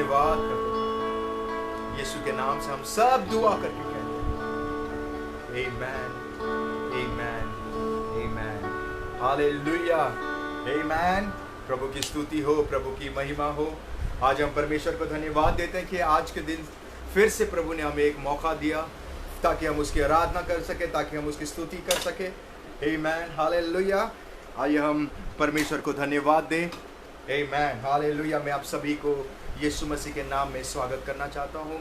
धन्यवाद करते हैं। यीशु के नाम से हम सब दुआ करके कहते हैं आमेन, आमेन, आमेन, हालेलुया, आमेन। प्रभु की स्तुति हो, प्रभु की महिमा हो। आज हम परमेश्वर को धन्यवाद देते हैं कि आज के दिन फिर से प्रभु ने हमें एक मौका दिया ताकि हम उसकी आराधना कर सके, ताकि हम उसकी स्तुति कर सके। आमेन, हालेलुया। आइए हम परमेश्वर को धन्यवाद दें। आमेन, हालेलुया। मैं आप सभी को यीशु मसीह के नाम में स्वागत करना चाहता हूँ।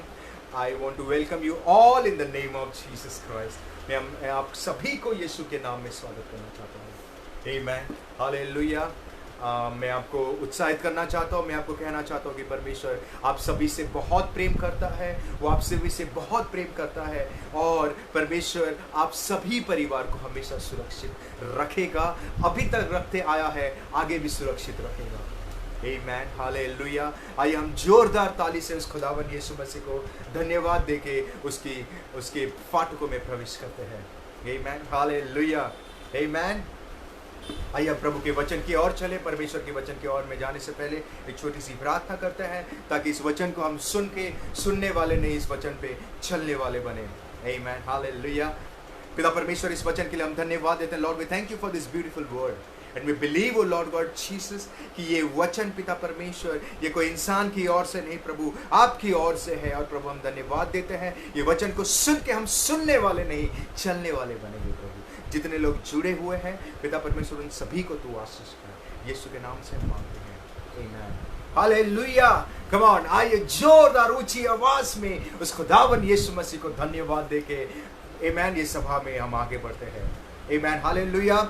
I want to welcome you all in the name of Jesus Christ. मैं आप सभी को यीशु के नाम में स्वागत करना चाहता हूँ। आमेन, हालेलुया। मैं आपको उत्साहित करना चाहता हूँ। मैं आपको कहना चाहता हूँ कि परमेश्वर आप सभी से बहुत प्रेम करता है, वो आप सभी से बहुत प्रेम करता है, और परमेश्वर आप सभी परिवार को हमेशा सुरक्षित रखेगा। अभी तक रखते आया है, आगे भी सुरक्षित रखेगा। आमेन, हालेलुया। आइए हम जोरदार ताली से उस खुदावन यीशु मसीह को धन्यवाद देके उसके फाटकों में प्रवेश करते हैं। आमेन, हालेलुया, आमेन। आइए हम प्रभु के वचन की ओर चले। परमेश्वर के वचन की ओर में जाने से पहले एक छोटी सी प्रार्थना करते हैं ताकि इस वचन को हम सुनने वाले नहीं, इस वचन पे चलने वाले बने। आमेन, हालेलुया। पिता परमेश्वर, इस वचन के लिए हम धन्यवाद देते हैं। Lord, we thank you for this beautiful word and we believe, oh Lord God Jesus, कि ये वचन पिता परमेश्वर ये कोई इंसान की ओर से नहीं प्रभु, आपकी ओर से है। और प्रभु हम धन्यवाद देते हैं, ये वचन को सुन के हम सुनने वाले नहीं, चलने वाले बनेंगे। प्रभु जितने लोग जुड़े हुए हैं पिता परमेश्वर, उन सभी को तू आशीष कर। यीशु के नाम से हम मांगते हैं, आमेन, हालेलुया। कम ऑन, आइए जोरदार ऊंची आवाज में उस खुदावन यीशु मसीह को धन्यवाद देके आमेन, ये सभा में हम आगे बढ़ते हैं। आमेन, हालेलुया।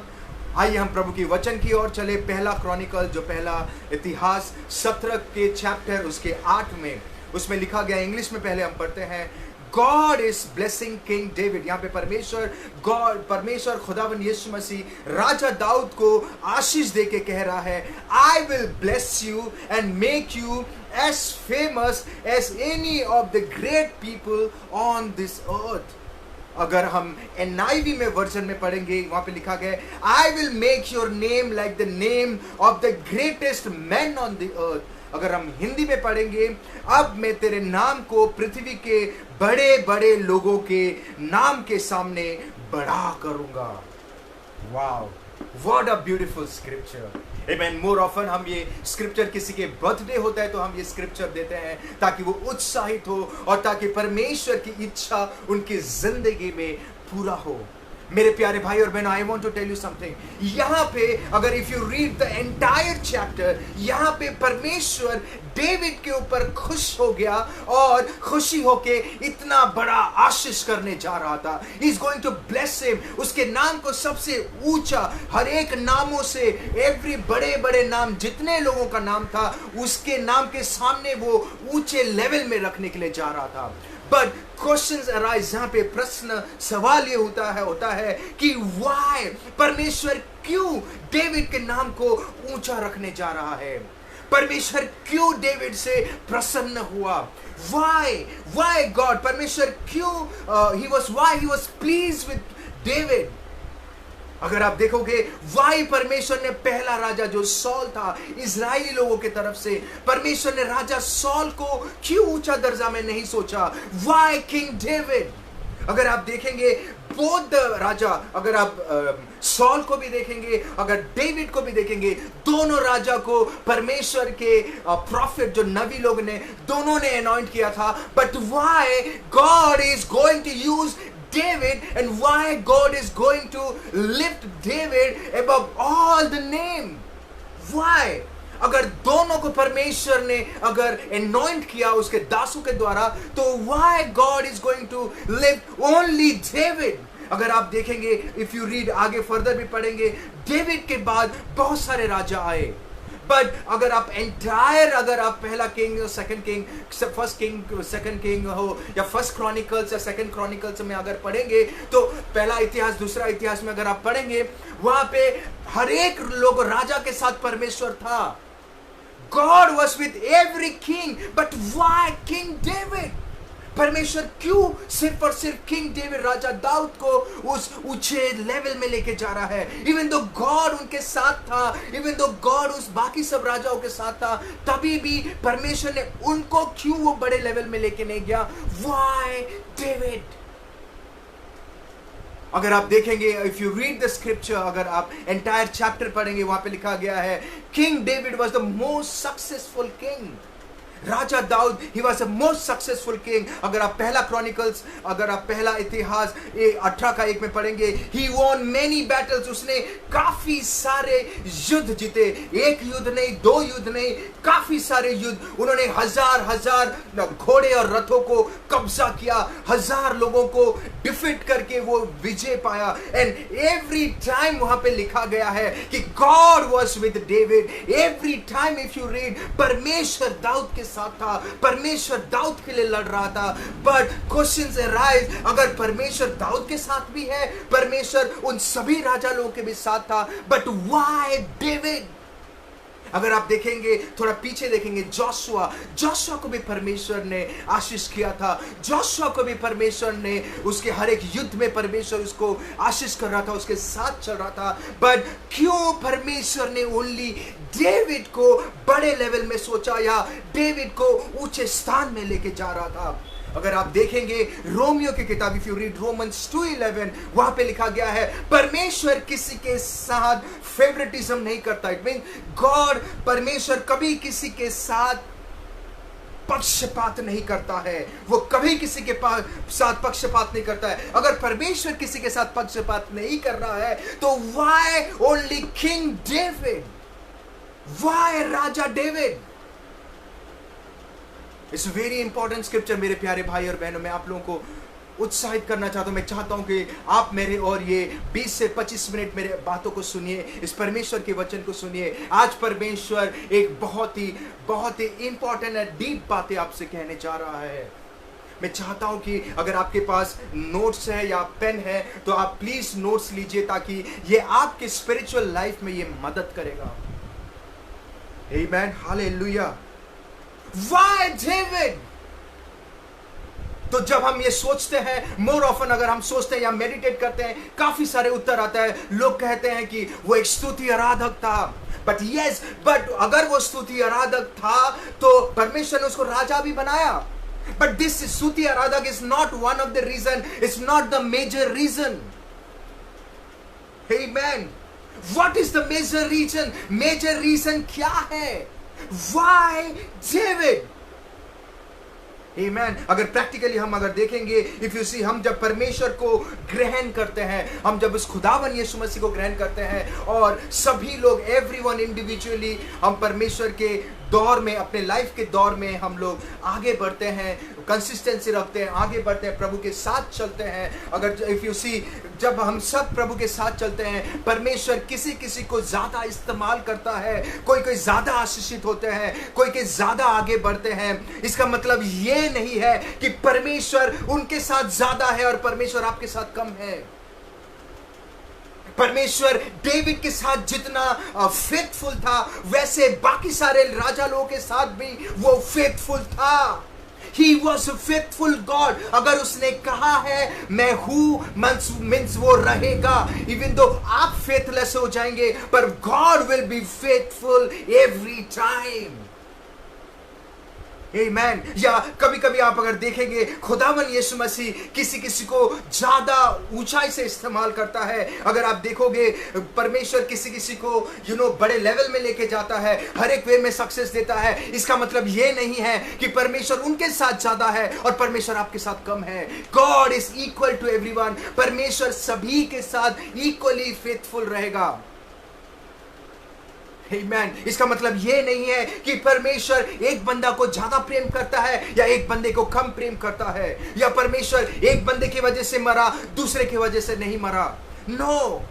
आइए हम प्रभु की वचन की ओर चले। पहला क्रॉनिकल, जो पहला इतिहास 17 के चैप्टर उसके 8 में, उसमें लिखा गया, इंग्लिश में पहले हम पढ़ते हैं। God is blessing King David। यहाँ पे परमेश्वर खुदावन यीशु मसीह राजा दाऊद को आशीष दे के कह रहा है, I will bless you and make you as famous as any of the great people on this earth। अगर हम NIV में वर्जन में पढ़ेंगे, वहां पे लिखा गया है, I will make your name like the name of the greatest men on the earth। अगर हम हिंदी में पढ़ेंगे, अब मैं तेरे नाम को पृथ्वी के बड़े बड़े लोगों के नाम के सामने बड़ा करूंगा। Wow, what a beautiful scripture. Amen. More often हम ये स्क्रिप्चर, किसी के बर्थडे होता है तो हम ये स्क्रिप्चर देते हैं ताकि वो उत्साहित हो और ताकि परमेश्वर की इच्छा उनकी जिंदगी में पूरा हो। मेरे प्यारे भाई और बहन, I want to tell you something. यहाँ पे अगर if you read the entire chapter, यहाँ पे परमेश्वर डेविड के ऊपर खुश हो गया और खुशी होके इतना बड़ा आशीष करने जा रहा था। He is going to bless him. उसके नाम को सबसे ऊंचा, हर एक नामों से, एवरी बड़े बड़े नाम, जितने लोगों का नाम था, उसके नाम के सामने वो ऊंचे लेवल में रखने के लिए जा रहा था। बट क्वेश्चंस अराइज, यहाँ पे प्रश्न, सवाल ये होता है कि व्हाई, परमेश्वर क्यों डेविड के नाम को ऊंचा रखने जा रहा है? परमेश्वर क्यों डेविड से प्रसन्न हुआ? व्हाई गॉड, परमेश्वर क्यों he was pleased with David. अगर आप देखोगे, वाई परमेश्वर ने पहला राजा जो सॉल था इजरायली लोगों के तरफ से, परमेश्वर ने राजा सॉल को क्यों ऊंचा दर्जा में नहीं सोचा? Why King David. अगर आप देखेंगे बोथ राजा, अगर आप सॉल को भी देखेंगे, अगर डेविड को भी देखेंगे, दोनों राजा को परमेश्वर के प्रॉफिट, जो नबी लोग ने, दोनों ने अनॉइंट किया था। But why God is going to use David, and why God is going to lift David above all the name? Why? अगर दोनों को परमेश्वर ने अगर anoint किया उसके दासों के द्वारा, तो why God is going to lift only David? अगर आप देखेंगे, if you read आगे फर्दर भी पढ़ेंगे, डेविड के बाद बहुत सारे राजा आए। बट अगर आप एंटायर, अगर आप पहला king, second king, first king, second king हो, या फर्स्ट क्रॉनिकल्स या सेकंड क्रॉनिकल्स में अगर पढ़ेंगे, तो पहला इतिहास, दूसरा इतिहास में अगर आप पढ़ेंगे, वहां पे हर एक लोग राजा के साथ परमेश्वर था। God was with every king, but why King David? परमेश्वर क्यों सिर्फ और सिर्फ किंग डेविड राजा दाऊद को उस ऊंचे लेवल में लेके जा रहा है? इवन दो गॉड उनके साथ था, इवन दो गॉड उस बाकी सब राजाओं के साथ था, तभी भी परमेश्वर ने उनको क्यों वो बड़े लेवल में लेके नहीं गया? Why David? अगर आप देखेंगे, if you read the scripture, अगर आप एंटायर चैप्टर पढ़ेंगे, वहां पे लिखा गया है King David was the most successful king. राजा दाऊद he was the most successful king. अगर आप पहला क्रॉनिकल्स, अगर आप पहला इतिहास 18:1 में पढ़ेंगे, ही वॉन मेनी बैटल्स, उसने काफी सारे युद्ध जीते। एक युद्ध नहीं, दो युद्ध नहीं, काफी सारे युद्ध। उन्होंने हजार घोड़े और रथों को कब्जा किया, 1000 लोगों को डिफीट करके वो विजय पाया। एंड एवरी टाइम वहां पे लिखा गया है कि God was with David. Every time if you read, परमेश्वर दाऊद के साथ था, परमेश्वर दाऊद के लिए लड़ रहा था। बट क्वेश्चंस अराइज, अगर परमेश्वर दाऊद के साथ भी है, परमेश्वर उन सभी राजा लोगों के भी साथ था, बट व्हाई डेविड? अगर आप देखेंगे, थोड़ा पीछे देखेंगे, जोशुआ को भी परमेश्वर ने आशीष किया था। जोशुआ को भी परमेश्वर ने उसके हर एक युद्ध में परमेश्वर उसको आशीष कर रहा था, उसके साथ चल रहा था। बट क्यों परमेश्वर ने ओनली डेविड को बड़े लेवल में सोचा या डेविड को ऊंचे स्थान में लेके जा रहा था? अगर आप देखेंगे रोमियो की किताब, इफ यू रीड रोमन्स 2:11, वहां पे लिखा गया है परमेश्वर किसी के साथ फेवरेटिज्म नहीं करता। इट मीन गॉड, परमेश्वर कभी किसी के साथ पक्षपात नहीं करता है। वो कभी किसी के साथ पक्षपात नहीं करता है। अगर परमेश्वर किसी के साथ पक्षपात नहीं कर रहा है, तो why only king David? Why Raja David? It's very important scripture मेरे प्यारे भाई और बहनों। मैं आप लोगों को उत्साहित करना चाहता हूं। मैं चाहता हूं कि आप मेरे और ये 20 से 25 मिनट मेरे बातों को सुनिए, इस परमेश्वर के वचन को सुनिए। आज परमेश्वर एक बहुत ही इंपॉर्टेंट एंड डीप बातें आपसे कहने जा रहा है। मैं चाहता हूं कि अगर आपके पास नोट्स है या पेन है, तो आप प्लीज नोट्स लीजिए, ताकि ये आपके स्पिरिचुअल लाइफ में ये मदद करेगा। आमेन, हालेलुया। Why David? तो जब हम ये सोचते हैं, मोर ऑफन अगर हम सोचते हैं या मेडिटेट करते हैं, काफी सारे उत्तर आता है। लोग कहते हैं कि वो एक स्तुति आराधक था, बट अगर वो स्तुति आराधक था तो परमेश्वर ने उसको राजा भी बनाया। बट दिस स्तुति आराधक is not one of the reason, it's not the major reason. Amen. What is the major reason? Major reason क्या है? Why David? Amen. अगर प्रैक्टिकली हम अगर देखेंगे, इफ यू सी, हम जब परमेश्वर को ग्रहण करते हैं, हम जब उस खुदावन यीशु मसीह को ग्रहण करते हैं, और सभी लोग, एवरीवन इंडिविजुअली, हम परमेश्वर के दौर में, अपने लाइफ के दौर में हम लोग आगे बढ़ते हैं, कंसिस्टेंसी रखते हैं, आगे बढ़ते हैं, प्रभु के साथ चलते हैं। अगर इफ यू सी, जब हम सब प्रभु के साथ चलते हैं, परमेश्वर किसी किसी को ज्यादा इस्तेमाल करता है, कोई ज्यादा आशीषित होते हैं, कोई ज्यादा आगे बढ़ते हैं। इसका मतलब ये नहीं है कि परमेश्वर उनके साथ ज्यादा है और परमेश्वर आपके साथ कम है। परमेश्वर डेविड के साथ जितना फेथफुल था, वैसे बाकी सारे राजा लोगों के साथ भी वो फेथफुल था। He was a faithful God. अगर उसने कहा है मैं हूं, मीन्स वो रहेगा। इवन दो आप फेथलेस हो जाएंगे, पर God will be faithful every time. आमेन। या कभी कभी आप अगर देखेंगे, खुदावन यीशु मसीह किसी किसी को ज्यादा ऊंचाई से इस्तेमाल करता है। अगर आप देखोगे, परमेश्वर किसी किसी को बड़े लेवल में लेके जाता है, हर एक वे में सक्सेस देता है। इसका मतलब ये नहीं है कि परमेश्वर उनके साथ ज्यादा है और परमेश्वर आपके साथ कम है। God is equal to everyone. परमेश्वर सभी के साथ इक्वली फेथफुल रहेगा। Amen. इसका मतलब ये नहीं है कि परमेश्वर एक बंदा को ज्यादा प्रेम करता है या एक बंदे को कम प्रेम करता है, या परमेश्वर एक बंदे की वजह से मरा, दूसरे की वजह से नहीं मरा। नो,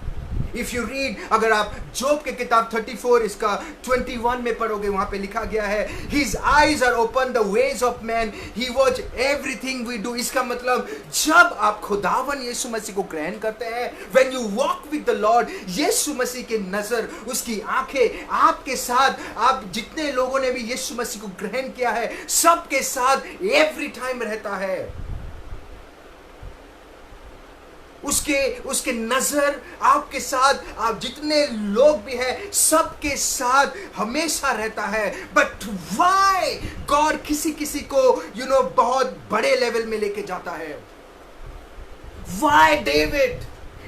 इफ यू रीड, अगर आप जोब के किताब 34 इसका 21 में पढ़ोगे, वहां पे लिखा गया है, his eyes are open the ways of man, he watch everything we do. इसका मतलब जब आप खुदावन यीशु मसीह को ग्रहण करते हैं, when you walk with the lord, यीशु मसीह की नजर, उसकी आंखें आपके साथ, आप जितने लोगों ने भी यीशु मसीह को ग्रहण किया है सबके साथ एवरी टाइम रहता है। उसके नजर आपके साथ, आप जितने लोग भी हैं सबके साथ हमेशा रहता है। बट व्हाई गॉड किसी किसी को बहुत बड़े लेवल में लेके जाता है? Why David?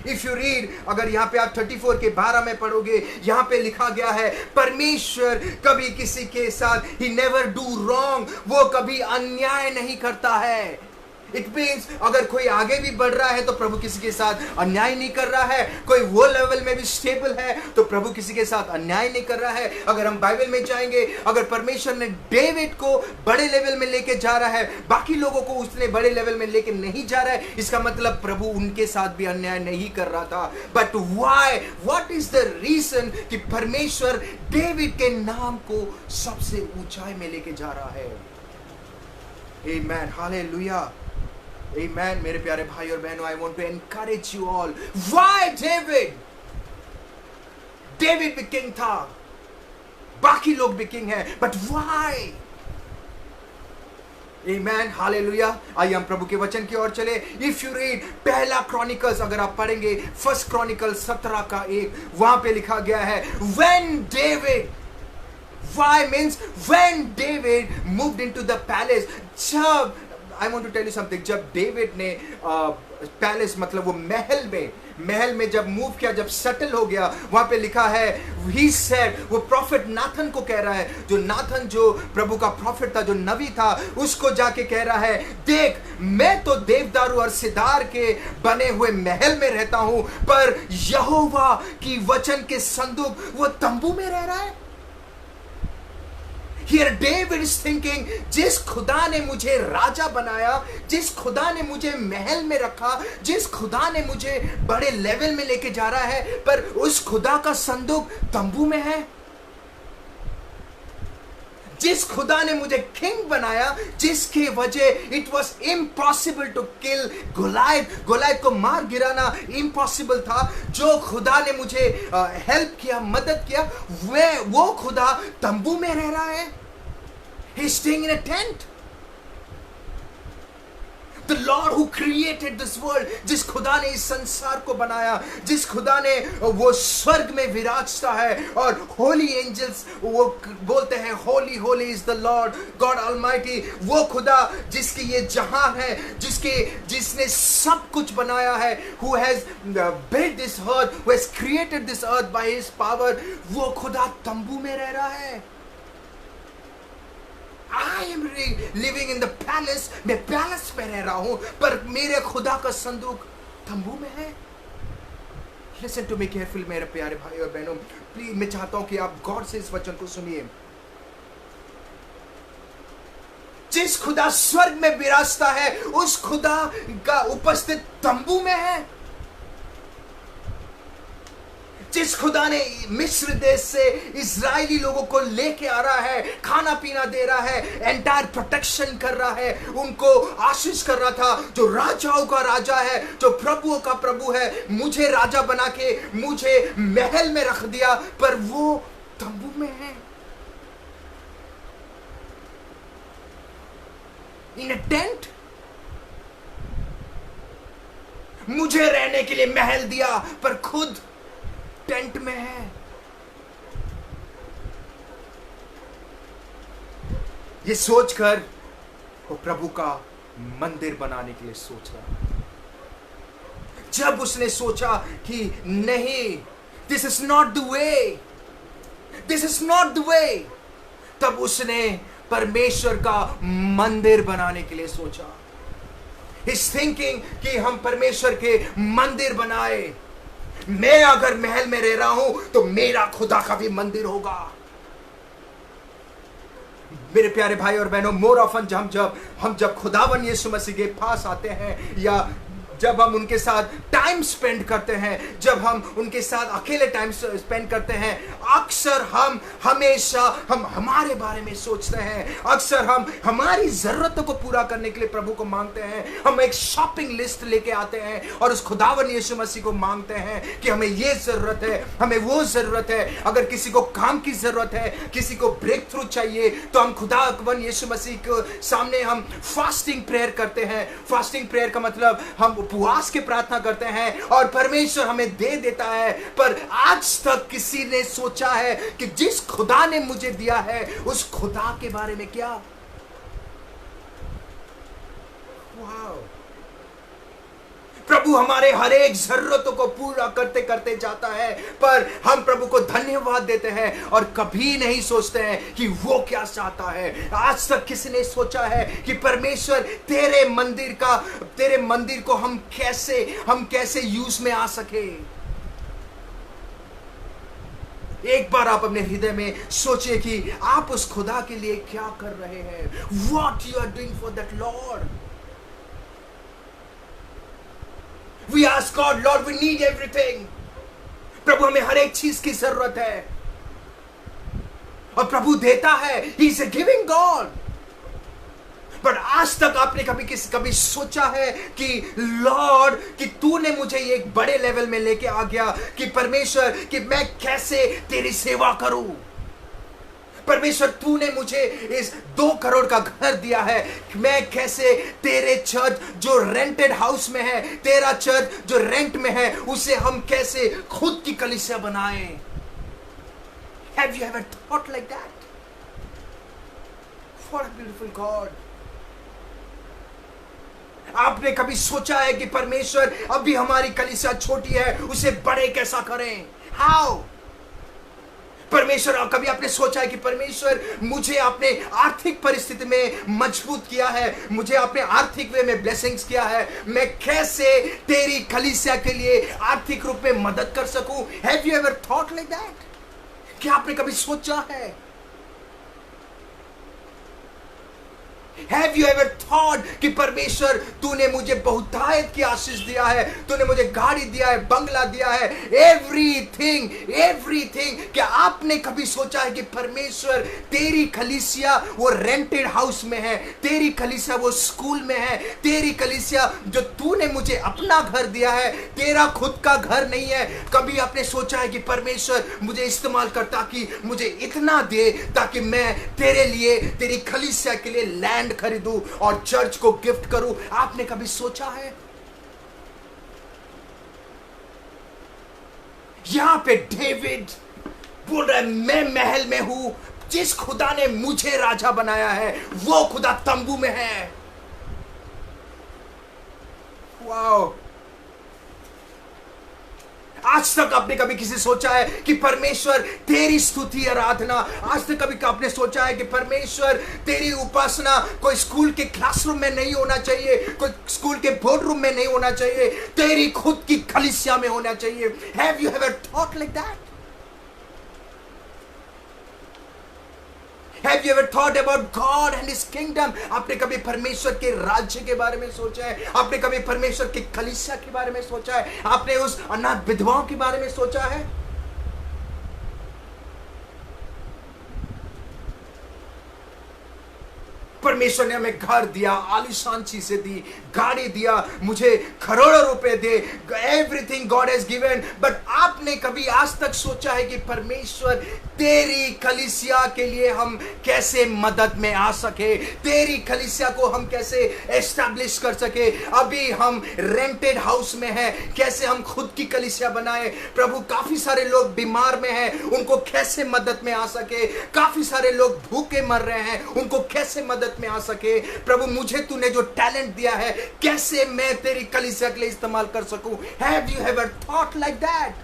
If you read, अगर यहां पे आप 34 के 12 में पढ़ोगे, यहां पे लिखा गया है, परमेश्वर कभी किसी के साथ, ही नेवर डू रॉन्ग, वो कभी अन्याय नहीं करता है। इट मीन्स अगर कोई आगे भी बढ़ रहा है तो प्रभु किसी के साथ अन्याय नहीं कर रहा है। कोई वो लेवल में भी स्टेबल है तो प्रभु किसी के साथ अन्याय नहीं कर रहा है। अगर हम बाइबल में जाएंगे, अगर परमेश्वर ने डेविड को बड़े लेवल में लेके जा रहा है, बाकी लोगों को उसने बड़े लेवल में लेके नहीं जा रहा है, इसका मतलब प्रभु उनके साथ भी अन्याय नहीं कर रहा था। But why, what is the reason कि परमेश्वर डेविड के नाम को सबसे ऊंचाई में लेके जा रहा है? आमेन, हालेलुया, Amen, मेरे प्यारे भाई और बहनों, I want to encourage you all. Why David? David भी किंग था, बाकी लोग भी किंग हैं, but why? Amen, hallelujah. आइए हम प्रभु के वचन की ओर चले। If you read पहला क्रॉनिकल्स, अगर आप पढ़ेंगे फर्स्ट क्रॉनिकल 17 का 1, वहां पे लिखा गया है, When David, why means when David moved into the palace, जब, I want to tell you something, जब डेविड ने पैलेस मतलब वो महल में जब मूव किया, जब सेटल हो गया, वहां पे लिखा है, he said, वो प्रॉफिट नाथन को कह रहा है, जो नाथन जो प्रभु का प्रॉफिट था, जो नबी था, उसको जाके कह रहा है, देख मैं तो देवदारू और सितार के बने हुए महल में रहता हूं, पर यहोवा की वचन के संदूक वो तंबू में रह रहा है। Here David is thinking, जिस खुदा ने मुझे राजा बनाया, जिस खुदा ने मुझे महल में रखा, जिस खुदा ने मुझे बड़े लेवल में लेके जा रहा है, पर उस खुदा का संदूक तंबू में है। जिस खुदा ने मुझे किंग बनाया, जिसके वजह it was impossible to kill Goliath को मार गिराना इम्पॉसिबल था, जो खुदा ने मुझे हेल्प किया, मदद किया, वो खुदा तंबू में रह रहा है। He's staying in a tent. The Lord who created this world, जिस खुदा ने इस संसार को बनाया, जिस खुदा ने वो स्वर्ग में विराजता है, और होली एंजल्स वो बोलते हैं, Holi Holi is the Lord God almighty, वो खुदा जिसकी ये जहां है, जिसने सब कुछ बनाया है, who has built this earth, who has created this earth by his power, वो खुदा तंबू में रह रहा है। I am living in the palace, मैं पैलेस में रह रहा हूं, पर मेरे खुदा का संदूक तंबू में है। Listen to me carefully, मेरे प्यारे भाई और बहनों, प्लीज मैं चाहता हूं कि आप गॉड से इस वचन को सुनिए। जिस खुदा स्वर्ग में विराजता है, उस खुदा का उपस्थित तंबू में है। जिस खुदा ने मिस्र देश से इजरायली लोगों को लेके आ रहा है, खाना पीना दे रहा है, एंटायर प्रोटेक्शन कर रहा है, उनको आशीष कर रहा था, जो राजाओं का राजा है, जो प्रभुओं का प्रभु है, मुझे राजा बना के मुझे महल में रख दिया, पर वो तंबू में है, इन अ टेंट। मुझे रहने के लिए महल दिया, पर खुद टेंट में है। ये सोचकर वो प्रभु का मंदिर बनाने के लिए सोच रहा। जब उसने सोचा कि नहीं, this is not the way, this is not the way, तब उसने परमेश्वर का मंदिर बनाने के लिए सोचा। He's thinking कि हम परमेश्वर के मंदिर बनाए। मैं अगर महल में रह रहा हूं तो मेरा खुदा का भी मंदिर होगा। मेरे प्यारे भाई और बहनों, मोर ऑफन हम जब खुदावन यीशु मसीह के पास आते हैं, या जब हम उनके साथ टाइम स्पेंड करते हैं, जब हम उनके साथ अकेले टाइम स्पेंड करते हैं, अक्सर हम हमेशा हमारे बारे में सोचते हैं, अक्सर हम हमारी जरूरतों को पूरा करने के लिए प्रभु को मांगते हैं। हम एक शॉपिंग लिस्ट लेके आते हैं और उस खुदावन यीशु मसीह को मांगते हैं कि हमें ये जरूरत है, हमें वो जरूरत है। अगर किसी को काम की जरूरत है, किसी को ब्रेक थ्रू चाहिए, तो हम खुदावन यीशु मसीह के सामने हम फास्टिंग प्रेयर करते हैं। फास्टिंग प्रेयर का मतलब हम उपवास के प्रार्थना करते हैं और परमेश्वर हमें दे देता है। पर आज तक किसी ने सोचा है कि जिस खुदा ने मुझे दिया है उस खुदा के बारे में क्या? वाओ! प्रभु हमारे हर एक जरूरतों को पूरा करते करते जाता है, पर हम प्रभु को धन्यवाद देते हैं और कभी नहीं सोचते हैं कि वो क्या चाहता है। आज तक किसी ने सोचा है कि परमेश्वर तेरे मंदिर को हम कैसे यूज में आ सके? एक बार आप अपने हृदय में सोचिए कि आप उस खुदा के लिए क्या कर रहे हैं। What you are doing for that Lord? We ask God, Lord, we need everything. प्रभु हमें हर एक चीज की जरूरत है और प्रभु देता है। He is a giving God. पर आज तक आपने कभी सोचा है कि लॉर्ड, कि तूने मुझे एक बड़े लेवल में लेके आ गया कि परमेश्वर, कि मैं कैसे तेरी सेवा करूं? परमेश्वर, तूने मुझे इस 2 करोड़ का घर दिया है, मैं कैसे तेरे चर्च जो रेंटेड हाउस में है, तेरा चर्च जो रेंट में है, उसे हम कैसे खुद की कलीसिया बनाएं? Have you ever thought like that? What a beautiful God. आपने कभी सोचा है कि परमेश्वर, अभी हमारी कलीसिया छोटी है, उसे बड़े कैसा करें? How? परमेश्वर, कभी आपने सोचा है कि परमेश्वर, मुझे अपने आर्थिक परिस्थिति में मजबूत किया है, मुझे अपने आर्थिक वे में ब्लेसिंग्स किया है, मैं कैसे तेरी कलीसिया के लिए आर्थिक रूप में मदद कर सकूं? Have you ever thought like that? क्या आपने कभी सोचा है? Have you ever thought कि परमेश्वर, तूने मुझे बहुतायत की आशीष दिया है, तूने मुझे गाड़ी दिया है, बंगला दिया है, एवरीथिंग। क्या आपने कभी सोचा है कि परमेश्वर, तेरी कलीसिया वो रेंटेड हाउस में है, तेरी कलीसिया वो स्कूल में है, तेरी कलीसिया जो तूने मुझे अपना घर दिया है, तेरा खुद का घर नहीं है। कभी आपने सोचा है कि परमेश्वर मुझे इस्तेमाल कर, ताकि मुझे इतना दे ताकि मैं तेरे लिए, तेरी कलीसिया के लिए लैंड खरीदूं और चर्च को गिफ्ट करूं? आपने कभी सोचा है? यहां पे डेविड बोल रहा है, मैं महल में हूं, जिस खुदा ने मुझे राजा बनाया है वो खुदा तंबू में है। वाओ! आज तक आपने कभी किसी सोचा है कि परमेश्वर, तेरी स्तुति आराधना, आज तक कभी आपने सोचा है कि परमेश्वर, तेरी उपासना कोई स्कूल के क्लासरूम में नहीं होना चाहिए, कोई स्कूल के बोर्ड रूम में नहीं होना चाहिए, तेरी खुद की कलीसिया में होना चाहिए? Have you ever thought like that? Have you ever thought about God and His kingdom? आपने कभी परमेश्वर के राज्य के बारे में सोचा है? आपने कभी परमेश्वर की कलीसिया के बारे में सोचा है? आपने उस अनाथ विधवाओं के बारे में सोचा है? परमेश्वर ने हमें घर दिया, आलीशान चीजें दी, गाड़ी दिया, मुझे करोड़ों रुपए दे, everything God has given. But आपने कभी आज तक सोचा है कि परमेश्वर, तेरी कलीसिया के लिए हम कैसे मदद में आ सके, तेरी कलीसिया को हम कैसे एस्टैब्लिश कर सके? अभी हम रेंटेड हाउस में हैं, कैसे हम खुद की कलीसिया बनाए? प्रभु, काफी सारे लोग बीमार में हैं, उनको कैसे मदद में आ सके? काफी सारे लोग भूखे मर रहे हैं, उनको कैसे मदद में आ सके? प्रभु, मुझे तूने जो टैलेंट दिया है, कैसे मैं तेरी कलीसिया के लिए इस्तेमाल कर सकूं? Have you ever thought like that?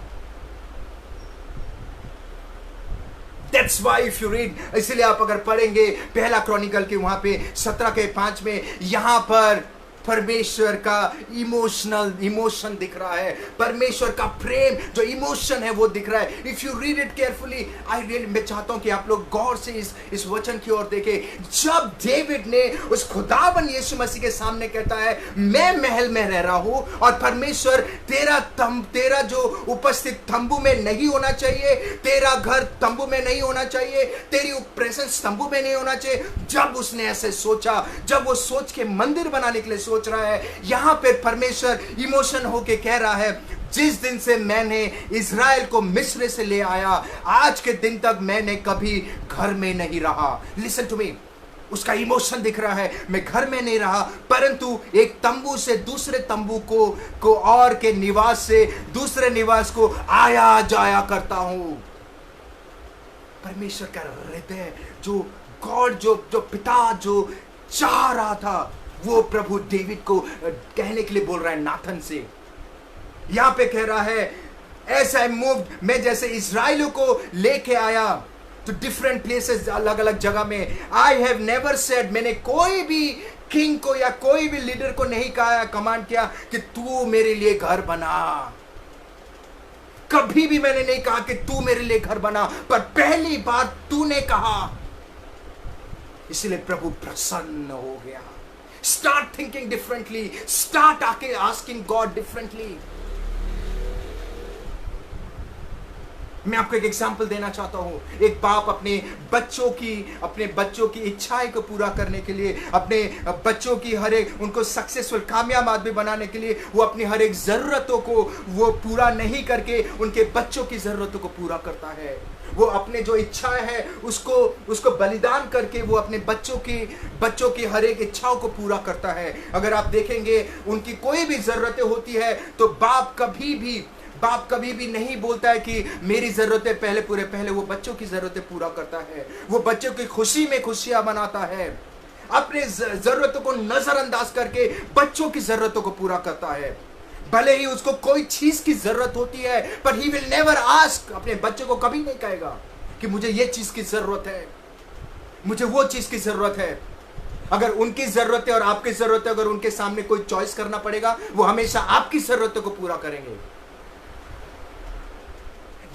That's why if you read, इसलिए आप अगर पढ़ेंगे पहला क्रॉनिकल के वहां पे 17 के 5 में, यहां पर परमेश्वर का इमोशन दिख रहा है, परमेश्वर का प्रेम जो इमोशन है वो दिख रहा है। If you read it carefully, मैं चाहता हूं कि आप लोग गौर से इस वचन की ओर देखें। जब डेविड ने उस खुदावन यीशु मसीह के सामने कहता है मैं महल में रह रहा हूं और परमेश्वर तेरा जो उपस्थित तंबू में नहीं होना चाहिए, तेरा घर तंबू में नहीं होना चाहिए, तेरी प्रेजेंस तंबू में नहीं होना चाहिए। जब उसने ऐसे सोचा, जब वो सोच के मंदिर बनाने के लिए सोच रहा है, यहां पे परमेश्वर इमोशन होके कह रहा है जिस दिन से मैंने इज़राइल को मिस्र से ले आया, आज के दिन तक मैंने कभी घर में नहीं रहा। लिसन टू मी, उसका इमोशन दिख रहा है, मैं घर में नहीं रहा परंतु एक तंबू से दूसरे तंबू को और के निवास से दूसरे निवास को आया जाया करता हूं। परमेश्वर का हृदय जो गॉड जो पिता जो चाह रहा था वो प्रभु डेविड को कहने के लिए बोल रहा है नाथन से। यहां पे कह रहा है एज आई मूव्ड, मैं जैसे इज़राइलियों को लेके आया तो डिफरेंट प्लेसेस, अलग अलग जगह में। आई हैव नेवर सेड, मैंने कोई भी किंग को या कोई भी लीडर को नहीं कहा, कमांड किया कि तू मेरे लिए घर बना। कभी भी मैंने नहीं कहा कि तू मेरे लिए घर बना, पर पहली बार तूने कहा, इसलिए प्रभु प्रसन्न हो गया। Start thinking differently, start asking God differently. मैं आपको एक एग्जाम्पल देना चाहता हूं। एक बाप अपने बच्चों की इच्छाएं को पूरा करने के लिए, अपने बच्चों की हर एक उनको सक्सेसफुल कामयाब आदमी बनाने के लिए वो अपनी हर एक जरूरतों को वो पूरा नहीं करके उनके बच्चों की जरूरतों को पूरा करता है। वो अपने जो इच्छाएं है उसको बलिदान करके वो अपने बच्चों की हर एक इच्छाओं को पूरा करता है। अगर आप देखेंगे उनकी कोई भी जरूरतें होती है तो बाप कभी भी नहीं बोलता है कि मेरी जरूरतें पहले वो बच्चों की जरूरतें पूरा करता है। वो बच्चों की खुशी में खुशियां मनाता है, अपने जरूरतों को नजरअंदाज करके बच्चों की जरूरतों को पूरा करता है। भले ही उसको कोई चीज की जरूरत होती है पर ही विल नेवर आस्क, अपने बच्चे को कभी नहीं कहेगा कि मुझे ये चीज की जरूरत है, मुझे वो चीज की जरूरत है। अगर उनकी जरूरतें और आपकी जरूरतें अगर उनके सामने कोई चॉइस करना पड़ेगा, वो हमेशा आपकी जरूरतों को पूरा करेंगे।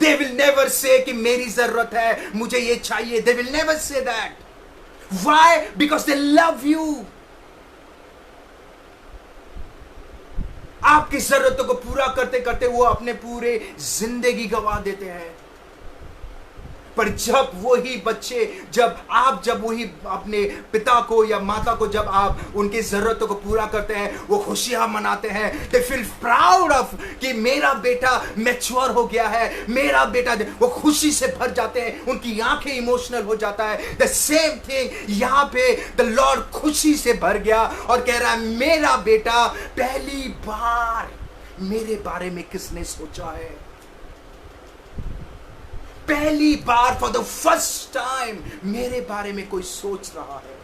They will never say कि मेरी जरूरत है, मुझे ये चाहिए। They will never say that. Why? Because they love you. आपकी जरूरतों को पूरा करते करते वो अपने पूरे जिंदगी गंवा देते हैं। पर जब वही अपने पिता को या माता को जब आप उनकी जरूरतों को पूरा करते हैं, वो खुशियां मनाते हैं। They feel proud of कि मेरा बेटा मैच्योर हो गया है, मेरा बेटा, वो खुशी से भर जाते हैं, उनकी आंखें इमोशनल हो जाता है। The same thing यहां पे the Lord खुशी से भर गया और कह रहा है मेरा बेटा, पहली बार मेरे बारे में किसने सोचा है? पहली बार फॉर द फर्स्ट टाइम मेरे बारे में कोई सोच रहा है।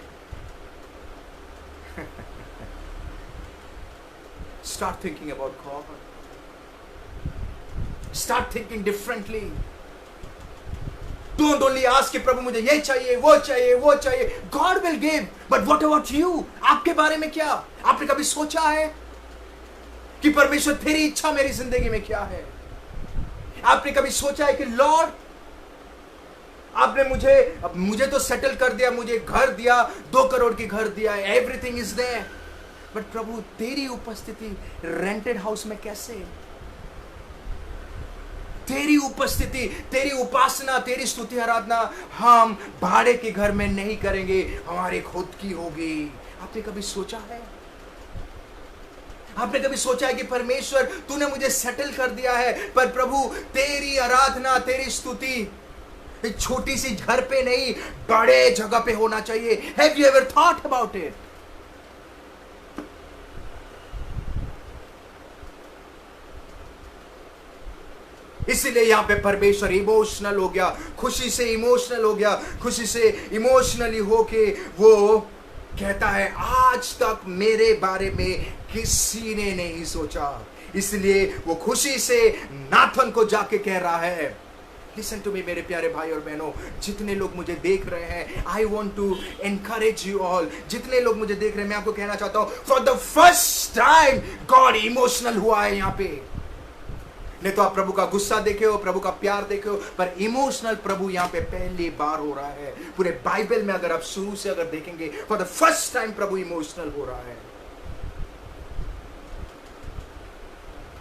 Start thinking about God, start thinking differently. Don't only ask कि प्रभु मुझे ये चाहिए, वो चाहिए, वो चाहिए। God will give, but what about you? आपके बारे में क्या? आपने कभी सोचा है कि परमेश्वर तेरी इच्छा मेरी जिंदगी में क्या है? आपने कभी सोचा है कि लॉर्ड आपने मुझे तो सेटल कर दिया, मुझे घर दिया, 2 करोड़ की घर दिया, एवरीथिंग इज देयर, बट प्रभु तेरी उपस्थिति रेंटेड हाउस में कैसे? तेरी उपस्थिति, तेरी उपासना, तेरी स्तुति आराधना हम भाड़े के घर में नहीं करेंगे, हमारे खुद की होगी। आपने कभी सोचा है? आपने कभी सोचा है कि परमेश्वर तूने मुझे सेटल कर दिया है, पर प्रभु तेरी आराधना, तेरी स्तुति एक छोटी सी घर पे नहीं, बड़े जगह पे होना चाहिए। Have you ever thought about it? इसीलिए यहां पे परमेश्वर इमोशनल हो गया, खुशी से इमोशनल हो गया, खुशी से इमोशनली होके वो कहता है आज तक मेरे बारे में किसी ने नहीं सोचा। इसलिए वो खुशी से नाथन को जाके कह रहा है लिसन टू मी मेरे प्यारे भाई और बहनों, जितने लोग मुझे देख रहे हैं, I want to encourage you all, जितने लोग मुझे देख रहे हैं मैं आपको कहना चाहता हूं, for the first time God emotional हुआ है यहां पे। नहीं तो आप प्रभु का गुस्सा देखे हो, प्रभु का प्यार देखे हो, पर इमोशनल प्रभु यहां पे पहली बार हो रहा है। पूरे बाइबल में अगर आप शुरू से अगर देखेंगे, for the first time Prabhu emotional हो रहा है।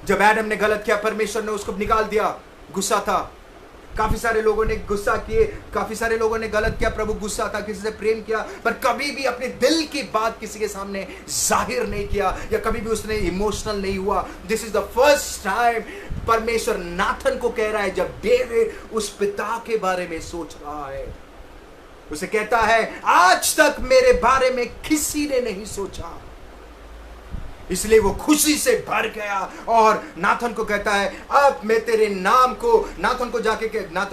जब एडम ने गलत किया, परमेश्वर ने उसको निकाल दिया, गुस्सा था। काफी सारे लोगों ने गुस्सा किए, काफी सारे लोगों ने गलत किया, प्रभु गुस्सा था, किसी से प्रेम किया, पर कभी भी अपने दिल की बात किसी के सामने जाहिर नहीं किया, या कभी भी उसने इमोशनल नहीं हुआ। This is the first time परमेश्वर नाथन को कह रहा है, जब डेविड उस पिता के बारे में सोच रहा है, उसे कहता है आज तक मेरे बारे में किसी ने नहीं सोचा। इसलिए वो खुशी से भर गया और नाथन को कहता है अब मैं तेरे नाम को, नाथन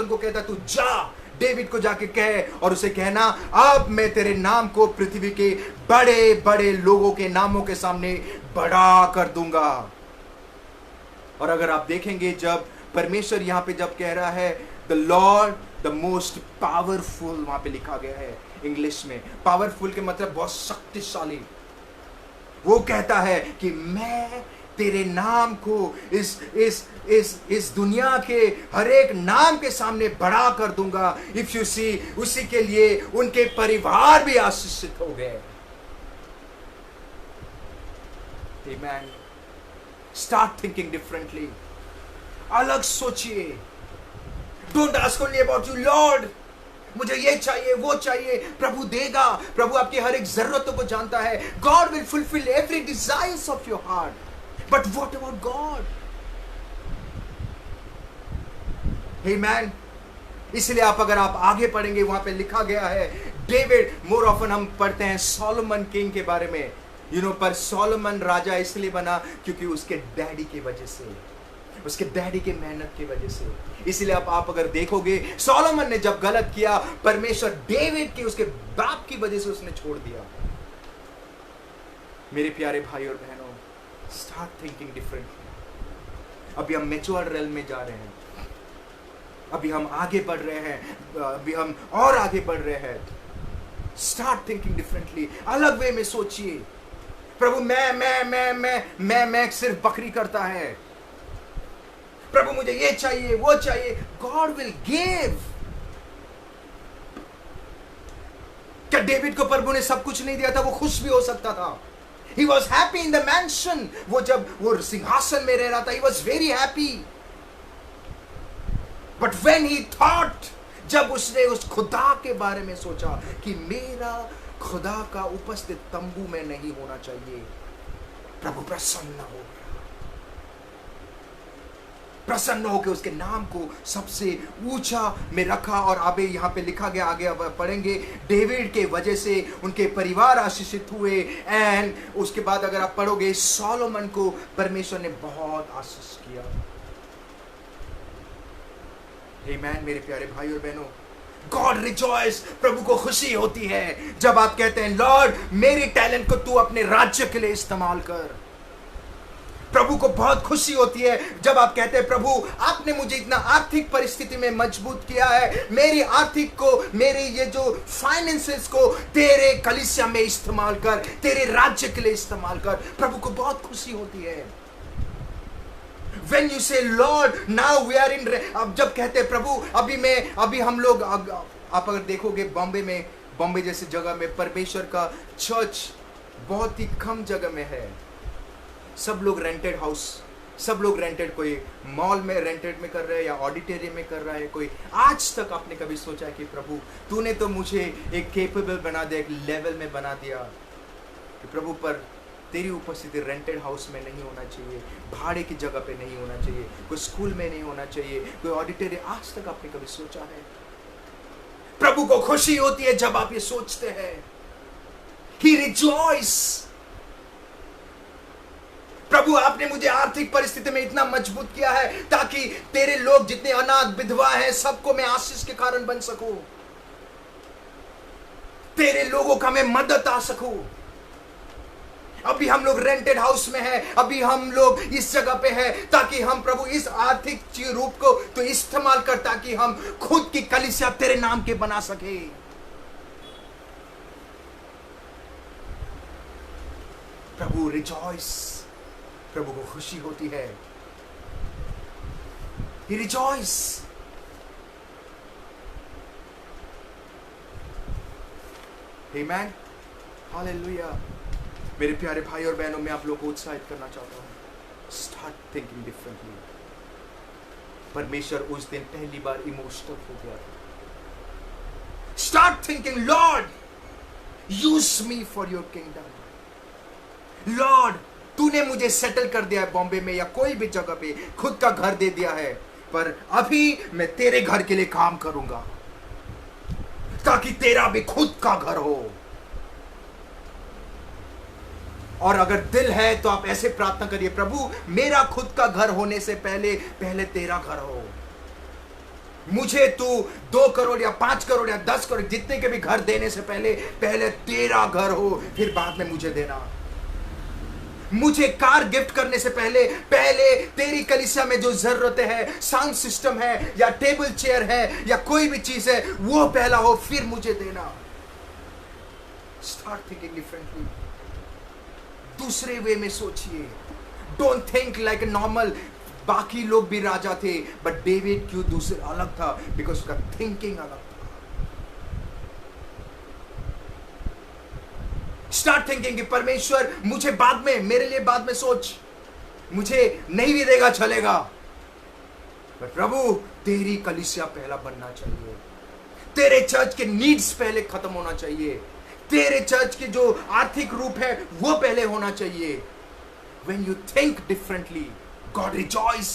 को कहता तू जा डेविड को जाके कहे और उसे कहना अब मैं तेरे नाम को पृथ्वी के बड़े बड़े लोगों के नामों के सामने बड़ा कर दूंगा। और अगर आप देखेंगे, जब परमेश्वर यहां पे जब कह रहा है the Lord the most powerful, वहां पे लिखा गया है इंग्लिश में, पावरफुल के मतलब बहुत शक्तिशाली। वो कहता है कि मैं तेरे नाम को इस दुनिया के हर एक नाम के सामने बड़ा कर दूंगा। इफ यू सी, उसी के लिए उनके परिवार भी आशीषित हो गए। Amen. Start thinking differently. अलग सोचिए। Don't ask only about you, Lord. मुझे ये चाहिए, वो चाहिए। प्रभु देगा। प्रभु आपकी हर एक जरूरतों को जानता है। God will fulfill every desires of your heart. But what about God? Amen. इसलिए अगर आप आगे पढ़ेंगे, वहां पे लिखा गया है डेविड, मोर ऑफन हम पढ़ते हैं सोलोमन किंग के बारे में, पर सोलोमन राजा इसलिए बना क्योंकि उसके डैडी की वजह से, उसके डैडी के मेहनत की वजह से। इसलिए आप अगर देखोगे, सोलोमन ने जब गलत किया, परमेश्वर डेविड के, उसके बाप की वजह से उसने छोड़ दिया। मेरे प्यारे भाई और बहनों, स्टार्ट थिंकिंग डिफरेंटली। अभी हम मैच्योर रेल्म में जा रहे हैं, अभी हम आगे बढ़ रहे हैं, अभी हम और आगे बढ़ रहे हैं। स्टार्ट थिंकिंग डिफरेंटली, अलग वे में सोचिए। प्रभु मैं सिर्फ बकरी करता है, प्रभु मुझे ये चाहिए, वो चाहिए। God will give. क्या डेविड को प्रभु ने सब कुछ नहीं दिया था? वो खुश भी हो सकता था। He was happy in the mansion. वो जब वो सिंहासन में रह रहा था, he was very happy. But when he thought, जब उसने उस खुदा के बारे में सोचा कि मेरा खुदा का उपस्थित तंबू में नहीं होना चाहिए, प्रभु प्रसन्न हो गया। प्रसन्न होकर उसके नाम को सबसे ऊंचा में रखा। और आगे यहाँ पे लिखा गया, आगे अब पढ़ेंगे, डेविड के वजह से उनके परिवार आशीषित हुए। एंड उसके बाद अगर आप पढ़ोगे, सोलोमन को परमेश्वर ने बहुत आशीष किया। आमीन। मेरे प्यारे भाई और बहनों, गॉड रिजॉइस, प्रभु को खुशी होती है जब आप कहते हैं लॉर्ड मेरी टैलेंट को तू अपने राज्य के लिए इस्तेमाल कर। प्रभु को बहुत खुशी होती है जब आप कहते हैं प्रभु आपने मुझे इतना आर्थिक परिस्थिति में मजबूत किया है, मेरी आर्थिक को, मेरे ये जो फाइनेंसेस को तेरे कलीसिया में इस्तेमाल कर, तेरे राज्य के लिए इस्तेमाल कर। प्रभु को बहुत खुशी होती है। When you say Lord, now we are in, अब जब कहते हैं प्रभु अभी हम लोग, आप अगर देखोगे बॉम्बे जैसी जगह में परमेश्वर का चर्च बहुत ही कम जगह में है। सब लोग रेंटेड हाउस, सब लोग रेंटेड, कोई मॉल में रेंटेड में कर रहा है या ऑडिटोरियम में कर रहा है कोई। आज तक आपने कभी सोचा कि प्रभु तूने तो मुझे एक केपेबल बना दिया, एक लेवल में बना दिया कि प्रभु पर तेरी उपस्थिति रेंटेड हाउस में नहीं होना चाहिए, भाड़े की जगह पे नहीं होना चाहिए, कोई स्कूल में नहीं होना चाहिए, कोई ऑडिटोरियम। आज तक आपने कभी सोचा है? प्रभु को खुशी होती है जब आप ये सोचते हैं। He rejoice। प्रभु आपने मुझे आर्थिक परिस्थिति में इतना मजबूत किया है ताकि तेरे लोग जितने अनाथ विधवा हैं सबको मैं आशीष के कारण बन सकूं, तेरे लोगों का मैं मदद आ सकूं। अभी हम लोग रेंटेड हाउस में हैं, अभी हम लोग इस जगह पे हैं ताकि हम प्रभु इस आर्थिक रूप को तो इस्तेमाल कर, ताकि हम खुद की कलीसिया तेरे नाम के बना सके। प्रभु रिजॉइस, प्रभु को खुशी होती है, ही रिजॉइस। आमेन, हालेलुया। मेरे प्यारे भाई और बहनों, मैं आप लोगों को उत्साहित करना चाहता हूं, स्टार्ट थिंकिंग डिफरेंटली। परमेश्वर उस दिन पहली बार इमोशनल हो गया था। Start thinking, Lord use me for your kingdom. Lord, तूने मुझे सेटल कर दिया है बॉम्बे में या कोई भी जगह पे, खुद का घर दे दिया है, पर अभी मैं तेरे घर के लिए काम करूंगा ताकि तेरा भी खुद का घर हो। और अगर दिल है तो आप ऐसे प्रार्थना करिए, प्रभु मेरा खुद का घर होने से पहले पहले तेरा घर हो। मुझे तू 2 करोड़ या 5 करोड़ या 10 करोड़ जितने के भी घर देने से पहले पहले तेरा घर हो, फिर बाद में मुझे देना। मुझे कार गिफ्ट करने से पहले पहले तेरी कलीसिया में जो जरूरतें हैं, साउंड सिस्टम है या टेबल चेयर है या कोई भी चीज है, वो पहला हो, फिर मुझे देना। स्टार्ट थिंकिंग डिफरेंटली, दूसरे वे में सोचिए। Don't think like a normal, बाकी लोग भी राजा थे, बट डेविड क्यों दूसरे अलग था? बिकॉज उसका थिंकिंग अलग था। स्टार्ट थिंकिंग कि परमेश्वर मुझे बाद में, मेरे लिए बाद में सोच, मुझे नहीं भी देगा चलेगा, पर प्रभु तेरी कलीसिया पहला बनना चाहिए, तेरे चर्च के नीड्स पहले खत्म होना चाहिए, तेरे चर्च के जो आर्थिक रूप है वो पहले होना चाहिए। When you think differently, God rejoice।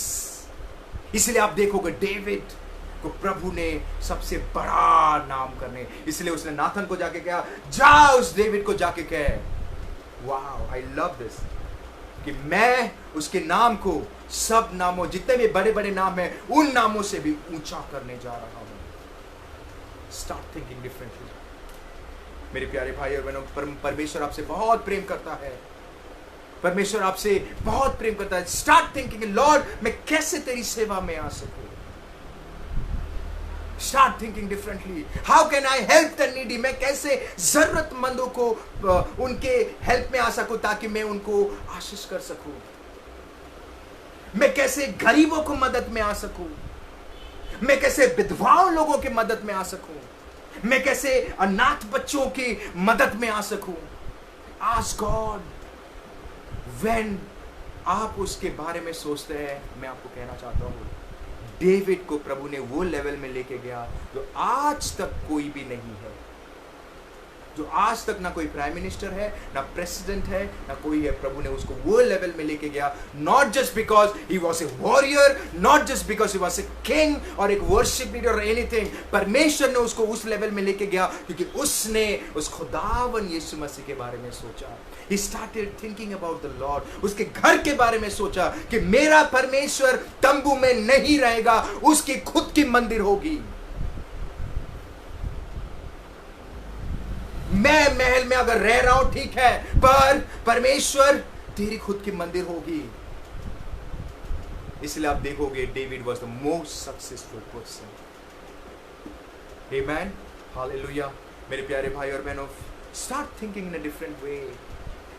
इसलिए आप देखोगे डेविड को प्रभु ने सबसे बड़ा नाम करने, इसलिए उसने नाथन को जाके कहा, जा उस डेविड को जाके कह, वाओ आई लव दिस, कि मैं उसके नाम को सब नामों, जितने भी बड़े बड़े नाम हैं, उन नामों से भी ऊंचा करने जा रहा हूं। Start thinking differently. मेरे प्यारे भाई और बहनों, परमेश्वर आपसे बहुत प्रेम करता है, परमेश्वर आपसे बहुत प्रेम करता है। स्टार्ट थिंकिंग, लॉर्ड मैं कैसे तेरी सेवा में आ सकूं। Start thinking differently, how can I help the needy, मैं कैसे जरूरतमंदों को उनके हेल्प में आ सकूं ताकि मैं उनको आशीष कर सकूं। मैं कैसे गरीबों को मदद में आ सकूं, मैं कैसे विधवाओं लोगों की मदद में आ सकूं, मैं कैसे अनाथ बच्चों की मदद में आ सकूं। Ask God. व्हेन आप उसके बारे में सोचते हैं, मैं आपको कहना चाहता हूं, डेविड को प्रभु ने वो लेवल में लेके गया जो आज तक कोई भी नहीं है, जो आज तक ना कोई प्राइम मिनिस्टर है, ना प्रेसिडेंट है, ना कोई है। प्रभु ने उसको वो लेवल में लेके गया, not just because he was a warrior, not just because he was a king और एक वर्शिप लीडर और एनीथिंग। परमेश्वर ने उसको उस लेवल में लेके गया क्योंकि उसने उस खुदावन यीशु मसीह के बारे में सोचा। He started thinking about the Lord। उसके घर के बारे में सोचा कि मेरा परमेश्वर तंबू में नहीं रहेगा, उसकी खुद की मंदिर होगी। मैं महल में अगर रह रहा हूं ठीक है, पर परमेश्वर तेरी खुद की मंदिर होगी। इसलिए आप देखोगे David was the most successful person. Amen, hallelujah. मेरे प्यारे भाई और बहनों, start thinking in a different way,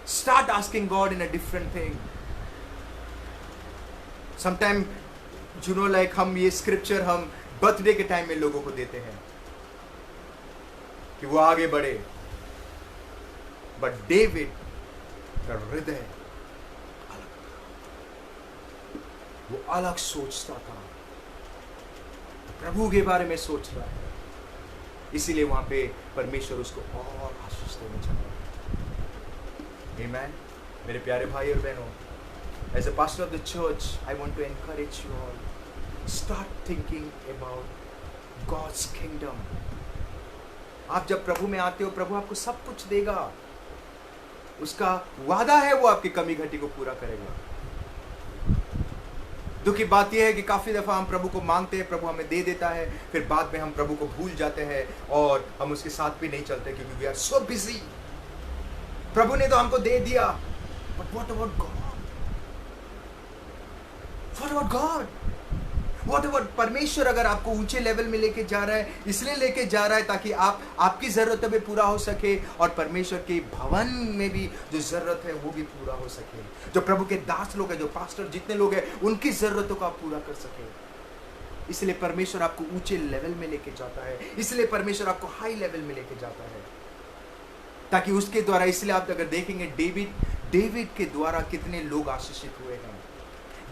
start asking God in a different thing. Sometime you know like हम ये स्क्रिप्चर हम बर्थडे के टाइम में लोगों को देते हैं कि वो आगे बढ़े, बट डेविड का हृदय अलग था, वो अलग सोचता था, प्रभु के बारे में सोच रहा है, इसीलिए वहां पे परमेश्वर उसको और आशीष देने चाह रहा है। आमेन। मेरे प्यारे भाई और बहनों, as a pastor of the church I want to encourage you all, start thinking about God's kingdom. आप जब प्रभु में आते हो, प्रभु आपको सब कुछ देगा, उसका वादा है, वो आपकी कमी घटी को पूरा करेगा। दुख की बात यह है कि काफी दफा हम प्रभु को मांगते हैं, प्रभु हमें दे देता है, फिर बाद में हम प्रभु को भूल जाते हैं और हम उसके साथ भी नहीं चलते क्योंकि वी आर सो बिजी। प्रभु ने तो हमको दे दिया, But what about God? What about God? What about परमेश्वर अगर आपको ऊंचे लेवल में लेके जा रहा है, इसलिए लेके जा रहा है ताकि आपकी जरूरतें भी पूरा हो सके और परमेश्वर के भवन में भी जो जरूरत है वो भी पूरा हो सके। जो प्रभु के दास लोग हैं, जो पास्टर जितने लोग हैं, उनकी जरूरतों को आप पूरा कर सके। इसलिए परमेश्वर आपको ऊंचे लेवल में लेके जाता है, इसलिए परमेश्वर आपको हाई लेवल में लेके जाता है, ताकि उसके द्वारा। इसलिए आप अगर देखेंगे डेविड के द्वारा कितने लोग आशीषित हुए हैं।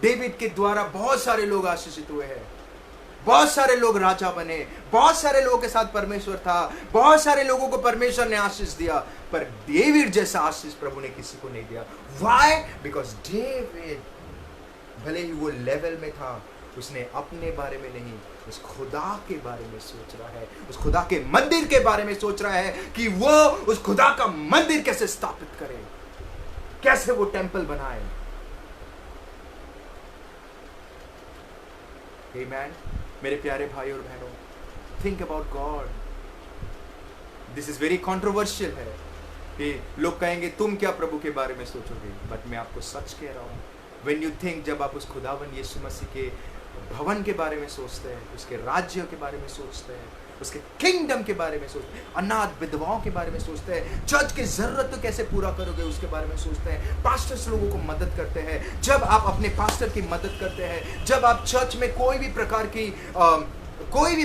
डेविड के द्वारा बहुत सारे लोग आशीषित हुए हैं, बहुत सारे लोग राजा बने, बहुत सारे लोगों के साथ परमेश्वर था, बहुत सारे लोगों को परमेश्वर ने आशीष दिया, पर डेविड जैसा आशीष प्रभु ने किसी को नहीं दिया। व्हाई? बिकॉज डेविड भले ही वो लेवल में था, उसने अपने बारे में नहीं, उस खुदा के बारे में सोच रहा है, उस खुदा के मंदिर के बारे में सोच रहा है कि वो उस खुदा का मंदिर कैसे स्थापित करे, कैसे वो टेंपल बनाए। Amen. मेरे प्यारे भाई और बहनों, think about God. This is very controversial है कि लोग कहेंगे तुम क्या प्रभु के बारे में सोचोगे, बट मैं आपको सच कह रहा हूँ, व्हेन यू थिंक, जब आप उस खुदावन यीशु मसीह के भवन के बारे में सोचते हैं, उसके राज्य के बारे में सोचते हैं, उसके किंगडम के बारे में सोचते हैं, अनाथ विधवाओं के बारे में सोचते हैं, चर्च की जरूरत तो कैसे पूरा करोगे उसके बारे में सोचते हैं, पास्टर्स लोगों को मदद करते हैं। जब आप अपने पास्टर की मदद करते हैं, जब आप चर्च में कोई भी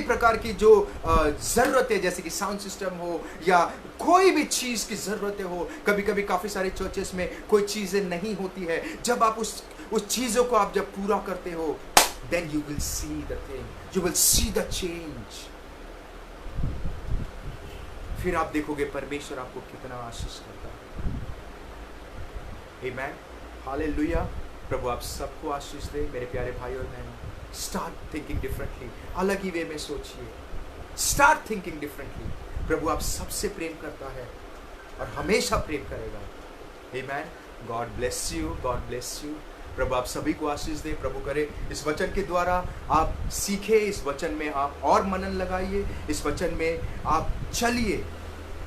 प्रकार की जो जरूरत है, जैसे कि साउंड सिस्टम हो या कोई भी चीज की जरूरतें हो, कभी कभी काफी सारे चर्चेस में कोई चीजें नहीं होती है, जब आप उस चीजों को आप जब पूरा करते हो, then you will see the thing, you will see the change। फिर आप देखोगे परमेश्वर आपको कितना आशीष करता है। आमेन, हालेलुया। प्रभु आप सबको आशीष दे मेरे प्यारे भाई और बहन। स्टार्ट थिंकिंग डिफरेंटली, अलग ही वे में सोचिए, स्टार्ट थिंकिंग डिफरेंटली। प्रभु आप सबसे प्रेम करता है और हमेशा प्रेम करेगा। Amen. God bless you, God bless you. प्रभु आप सभी को आशीष दे। प्रभु करे इस वचन के द्वारा आप सीखे, इस वचन में आप और मनन लगाइए, इस वचन में आप चलिए,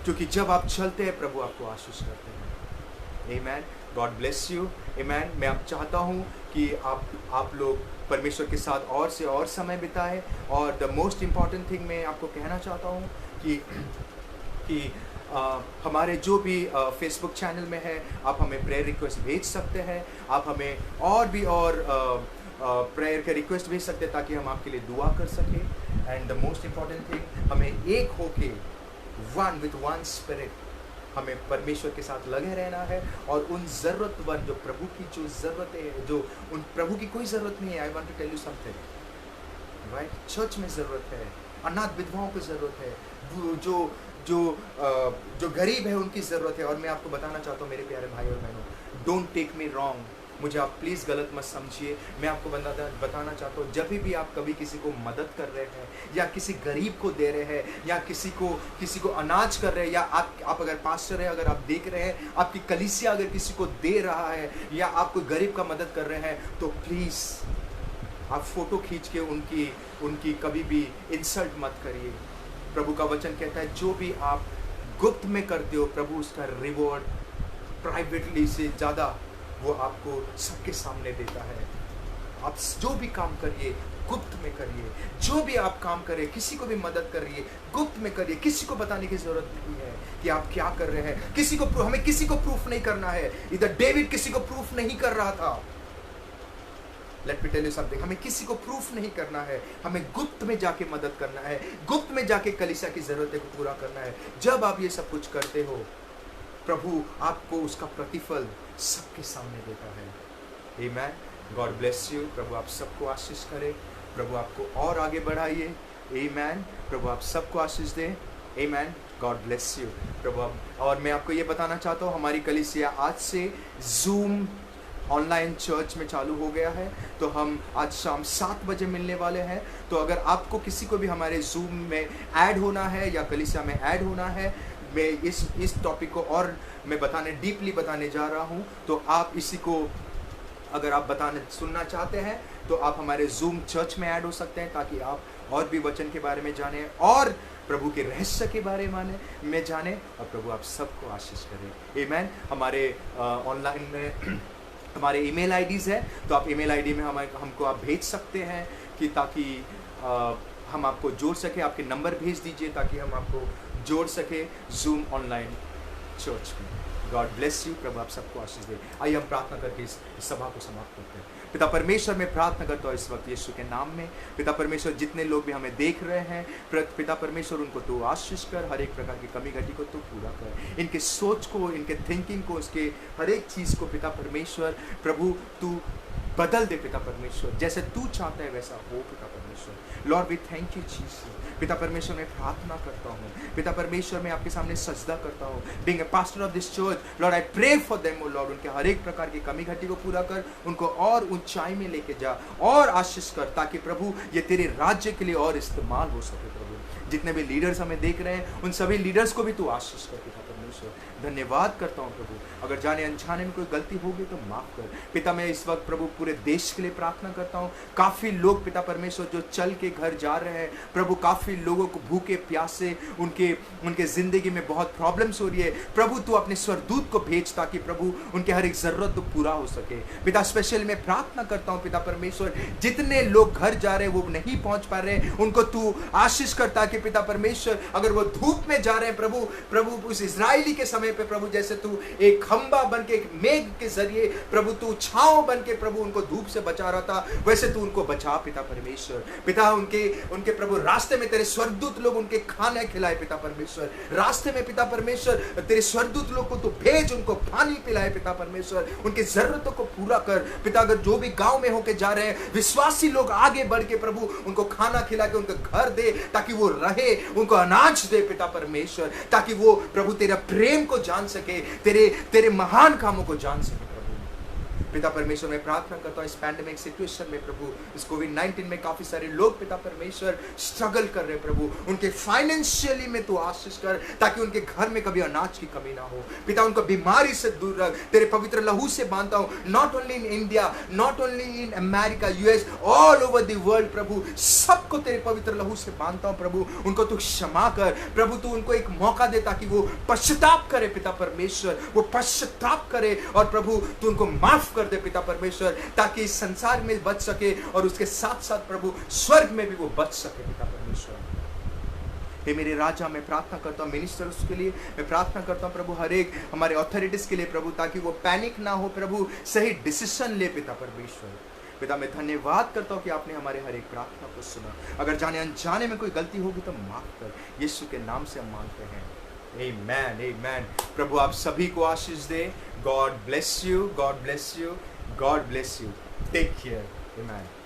क्योंकि जब आप चलते हैं प्रभु आपको आशीष करते हैं। Amen. God bless you. Amen. मैं आप चाहता हूँ कि आप लोग परमेश्वर के साथ और से और समय बिताएं, और द मोस्ट इम्पॉर्टेंट थिंग मैं आपको कहना चाहता हूँ कि हमारे जो भी फेसबुक चैनल में है, आप हमें प्रेयर रिक्वेस्ट भेज सकते हैं, आप हमें और भी प्रेयर के रिक्वेस्ट भेज सकते हैं ताकि हम आपके लिए दुआ कर सकें। And the most important thing, हमें एक होके वन विथ वन स्पिरिट हमें परमेश्वर के साथ लगे रहना है, और उन ज़रूरतमंद जो प्रभु की जो ज़रूरतें हैं, जो उन प्रभु की कोई ज़रूरत नहीं है। I want to tell you something, right? Church में ज़रूरत है, अनाथ विधवाओं को ज़रूरत है, जो गरीब है उनकी ज़रूरत है। और मैं आपको बताना चाहता हूँ मेरे प्यारे भाई और बहनों, डोंट टेक मी रॉन्ग, मुझे आप प्लीज़ गलत मत समझिए। मैं आपको बताना चाहता हूँ, जब भी आप कभी किसी को मदद कर रहे हैं, या किसी गरीब को दे रहे हैं, या किसी को अनाज कर रहे हैं, या आप अगर पास्टर है, अगर आप देख रहे हैं आपकी कलीसिया अगर किसी को दे रहा है, या आप कोई गरीब का मदद कर रहे हैं, तो प्लीज़ आप फ़ोटो खींच के उनकी कभी भी इंसल्ट मत करिए। प्रभु का वचन कहता है जो भी आप गुप्त में करते हो, प्रभु उसका रिवॉर्ड प्राइवेटली से ज़्यादा वो आपको सबके सामने देता है। आप जो भी काम करिए गुप्त में करिए, जो भी आप काम करें, किसी को भी मदद करिए गुप्त में करिए। किसी को बताने की जरूरत नहीं है कि आप क्या कर रहे हैं। हमें किसी को प्रूफ नहीं करना है। इधर डेविड किसी को प्रूफ नहीं कर रहा था। Let me tell you something, हमें किसी को प्रूफ नहीं करना है, हमें गुप्त में जाके मदद करना है, गुप्त में जाके कलीसिया की जरूरतें को पूरा करना है। जब आप ये सब कुछ करते हो, प्रभु आपको उसका प्रतिफल सबके सामने देता है। आमेन। God bless you. प्रभु आप सबको आशीष करे, प्रभु आपको और आगे बढ़ाइए। आमेन। प्रभु आप सबको आशीष दे। आमेन। God bless you. प्रभु और मैं आपको ये बताना चाहता हूँ, हमारी कलीसिया आज से जूम ऑनलाइन चर्च में चालू हो गया है। तो हम आज शाम 7 बजे मिलने वाले हैं। तो अगर आपको किसी को भी हमारे जूम में ऐड होना है या कलीसिया में ऐड होना है, मैं इस टॉपिक को और मैं डीपली बताने जा रहा हूं। तो आप इसी को अगर आप सुनना चाहते हैं तो आप हमारे जूम चर्च में ऐड हो सकते हैं, ताकि आप और भी वचन के बारे में जानें और प्रभु के रहस्य के बारे में जाने, और प्रभु आप सबको आशीष करें। आमीन। हमारे ऑनलाइन में हमारे ईमेल आईडीज़ है, तो आप ईमेल आईडी में हमको आप भेज सकते हैं कि ताकि हम आपको जोड़ सके। आपके नंबर भेज दीजिए ताकि हम आपको जोड़ सके जूम ऑनलाइन चर्च में। God bless you. प्रभु आप सबको आशीष दे। आइए हम प्रार्थना करके इस सभा को समाप्त करते हैं। पिता परमेश्वर, मैं प्रार्थना करता हूँ इस वक्त यीशु के नाम में। पिता परमेश्वर, जितने लोग भी हमें देख रहे हैं, पिता परमेश्वर उनको तू आशीष कर, हर एक प्रकार की कमी घटी को तू पूरा कर, इनके सोच को, इनके थिंकिंग को, इसके हर एक चीज़ को पिता परमेश्वर प्रभु तू बदल दे। पिता परमेश्वर, जैसे तू चाहता है वैसा हो। पिता परमेश्वर, Lord we thank you Jesus. पिता परमेश्वर, मैं प्रार्थना करता हूँ। पिता परमेश्वर, मैं आपके सामने सजदा करता हूँ। Being a pastor of this church, Lord I pray for them oh Lord. उनके हर एक प्रकार की कमी घटी को पूरा कर, उनको और ऊंचाई में लेके जा और आशीष कर, ताकि प्रभु ये तेरे राज्य के लिए और इस्तेमाल हो सके। प्रभु, जितने भी लीडर्स हमें देख रहे हैं, उन सभी लीडर्स को भी तू आशीष कर। पिता परमेश्वर, धन्यवाद करता हूँ प्रभु। अगर जाने अनजाने में कोई गलती होगी तो माफ कर। पिता, मैं इस वक्त प्रभु पूरे देश के लिए प्रार्थना करता हूँ। काफ़ी लोग पिता परमेश्वर जो चल के घर जा रहे हैं प्रभु, काफ़ी लोगों को भूखे प्यासे, उनके ज़िंदगी में बहुत प्रॉब्लम्स हो रही है। प्रभु, तू अपने स्वरदूत को भेज ताकि प्रभु उनके हर एक ज़रूरत तो पूरा हो सके। पिता, स्पेशली मैं प्रार्थना करता हूँ पिता परमेश्वर, जितने लोग घर जा रहे हैं वो नहीं पहुँच पा रहे हैं, उनको तू आशीष कर, ताकि पिता परमेश्वर अगर वो धूप में जा रहे हैं प्रभु उस इजरायली के समय पे प्रभु, जैसे तू एक खंबा बन के, एक मेघ के जरिए प्रभु तू छांव बन के प्रभु उनको धूप से बचा रहा था, वैसे तू उनको बचा पिता परमेश्वर। पिता, उनके प्रभु रास्ते में तेरे स्वर्गदूत लोग उनके खाने खिलाए पिता परमेश्वर। रास्ते में पिता परमेश्वर तेरे स्वर्गदूत लोग को तू भेज, उनको पानी पिलाए पिता परमेश्वर, उनकी जरूरतों को पूरा कर। पिता, अगर जो भी गांव में होके जा रहे हैं विश्वासी लोग, आगे बढ़ के प्रभु उनको खाना खिला के उनको घर दे, ताकि वो रहे, उनको अनाज दे पिता परमेश्वर, ताकि वो प्रभु तेरा प्रेम को जान सके, तेरे महान कामों को जान सके। पिता परमेश्वर, मैं प्रार्थना करता हूँ इस पैंडेमिक सिचुएशन में प्रभु, इस कोविड-19 में काफी सारे लोग पिता परमेश्वर स्ट्रगल कर रहे हैं प्रभु, उनके फाइनेंशियली में तू आशीष कर, ताकि उनके घर में कभी अनाज की कमी ना हो। पिता, उनको बीमारी से दूर रख, तेरे पवित्र लहू से बांधता हूँ। Not only in India, not only in America, US, all over the world प्रभु, सबको तेरे पवित्र लहू से बांधता हूँ प्रभु। उनको तू क्षमा कर प्रभु, तू उनको एक मौका दे ताकि वो पश्चाताप करे पिता परमेश्वर, वो पश्चाताप करे, और प्रभु तू उनको माफ दे पिता परमेश्वर, ताकि इस संसार में बच सके और उसके साथ साथ प्रभु स्वर्ग में भी वो बच सके पिता परमेश्वर। हे मेरे राजा, मैं प्रार्थना करता हूँ मिनिस्टर्स के लिए, मैं प्रार्थना करता हूँ प्रभु हर एक हमारे अथॉरिटीज के लिए प्रभु, ताकि वो पैनिक ना हो प्रभु, सही डिसीजन ले पिता परमेश्वर। पिता, मैं धन्यवाद करता हूँ कि आपने हमारे हर एक प्रार्थना को सुना। अगर जाने अनजाने में कोई गलती होगी तो माफ कर, यीशु के नाम से हम मांगते हैं। Amen, amen। प्रभु आप सभी को आशीष दे। God bless you, God bless you, God bless you। Take care, amen।